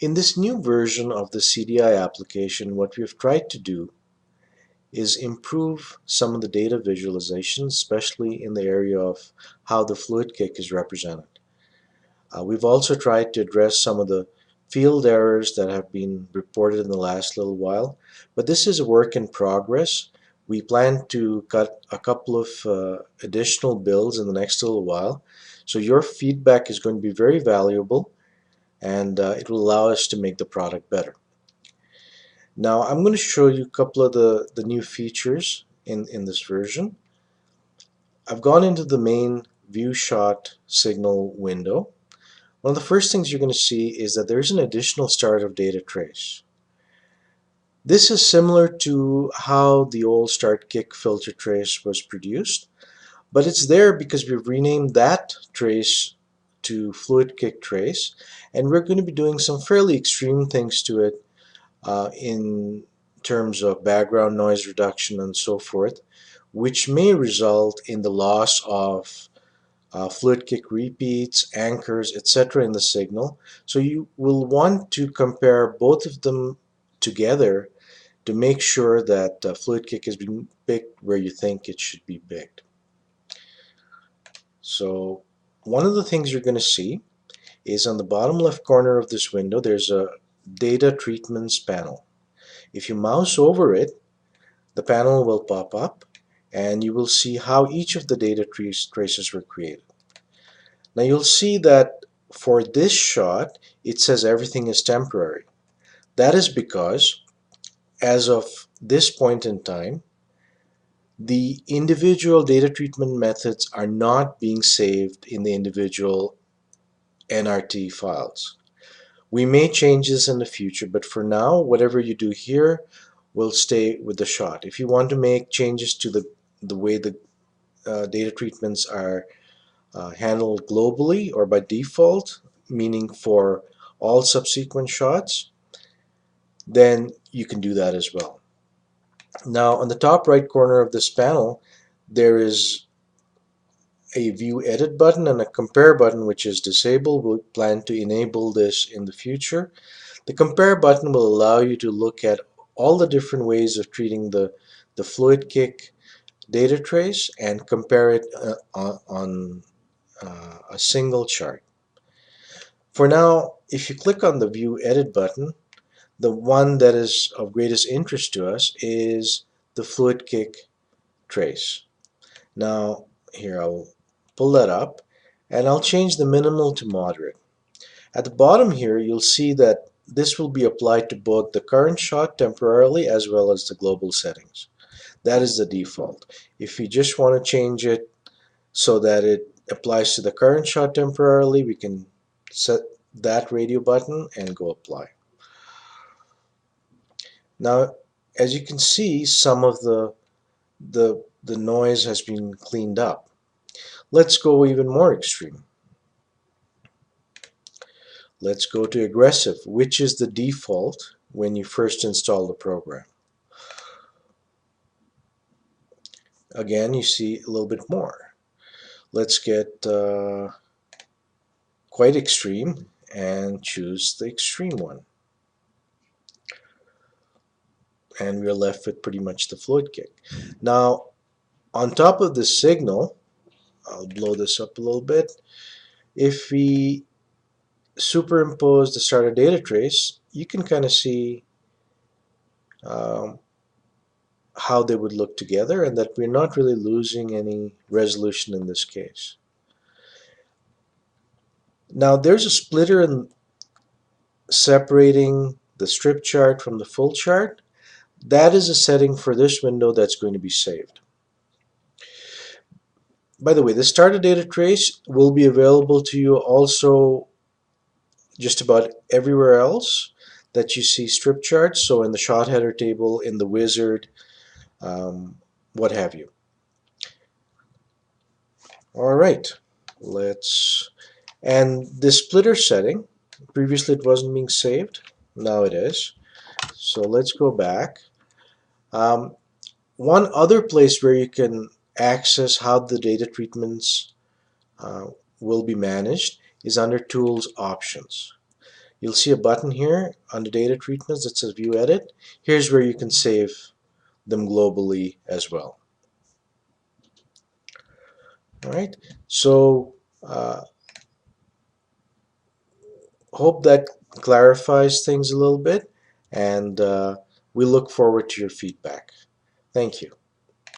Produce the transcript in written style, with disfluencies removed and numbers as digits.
In this new version of the CDI application, what we've tried to do is improve some of the data visualization, especially in the area of how the fluid kick is represented. We've also tried to address some of the field errors that have been reported in the last little while, but this is a work in progress. We plan to cut a couple of additional builds in the next little while, so your feedback is going to be very valuable, and it will allow us to make the product better. Now I'm going to show you a couple of the new features in this version. I've gone into the main view shot signal window. One of the first things you're going to see is that there's an additional start of data trace. This is similar to how the old start kick filter trace was produced, but it's there because we've renamed that trace to fluid kick trace, and we're going to be doing some fairly extreme things to it in terms of background noise reduction and so forth, which may result in the loss of fluid kick repeats, anchors, etc. in the signal. So you will want to compare both of them together to make sure that fluid kick is being picked where you think it should be picked. So one of the things you're going to see is on the bottom left corner of this window there's a data treatments panel. If you mouse over it, the panel will pop up and you will see how each of the data traces were created. Now you'll see that for this shot it says everything is temporary. That is because as of this point in time, the individual data treatment methods are not being saved in the individual NRT files. We may change this in the future, but for now, whatever you do here will stay with the shot. If you want to make changes to the way the data treatments are handled globally or by default, meaning for all subsequent shots, then you can do that as well. Now on the top right corner of this panel there is a view edit button and a compare button which is disabled. We plan to enable this in the future. The compare button will allow you to look at all the different ways of treating the fluid kick data trace and compare it on a single chart. For now, if you click on the view edit button, the one that is of greatest interest to us is the fluid kick trace. Now here I'll pull that up and I'll change the minimal to moderate. At the bottom here you'll see that this will be applied to both the current shot temporarily as well as the global settings. That is the default. If you just want to change it so that it applies to the current shot temporarily, we can set that radio button and go apply. Now as you can see, some of the noise has been cleaned up. Let's go even more extreme. Let's go to aggressive, which is the default when you first install the program. Again, you see a little bit more. Let's get quite extreme and choose the extreme one. And we're left with pretty much the fluid kick. Now, on top of this signal, I'll blow this up a little bit. If we superimpose the starter data trace, you can kind of see how they would look together and that we're not really losing any resolution in this case. Now there's a splitter in separating the strip chart from the full chart. That is a setting for this window that's going to be saved. By the way, the starter data trace will be available to you also just about everywhere else that you see strip charts, so in the shot header table, in the wizard, what have you. Alright, and this splitter setting, previously it wasn't being saved, now it is. So let's go back. One other place where you can access how the data treatments will be managed is under Tools Options. You'll see a button here under data treatments that says view edit. Here's where you can save them globally as well. All right, so hope that clarifies things a little bit, and we look forward to your feedback. Thank you.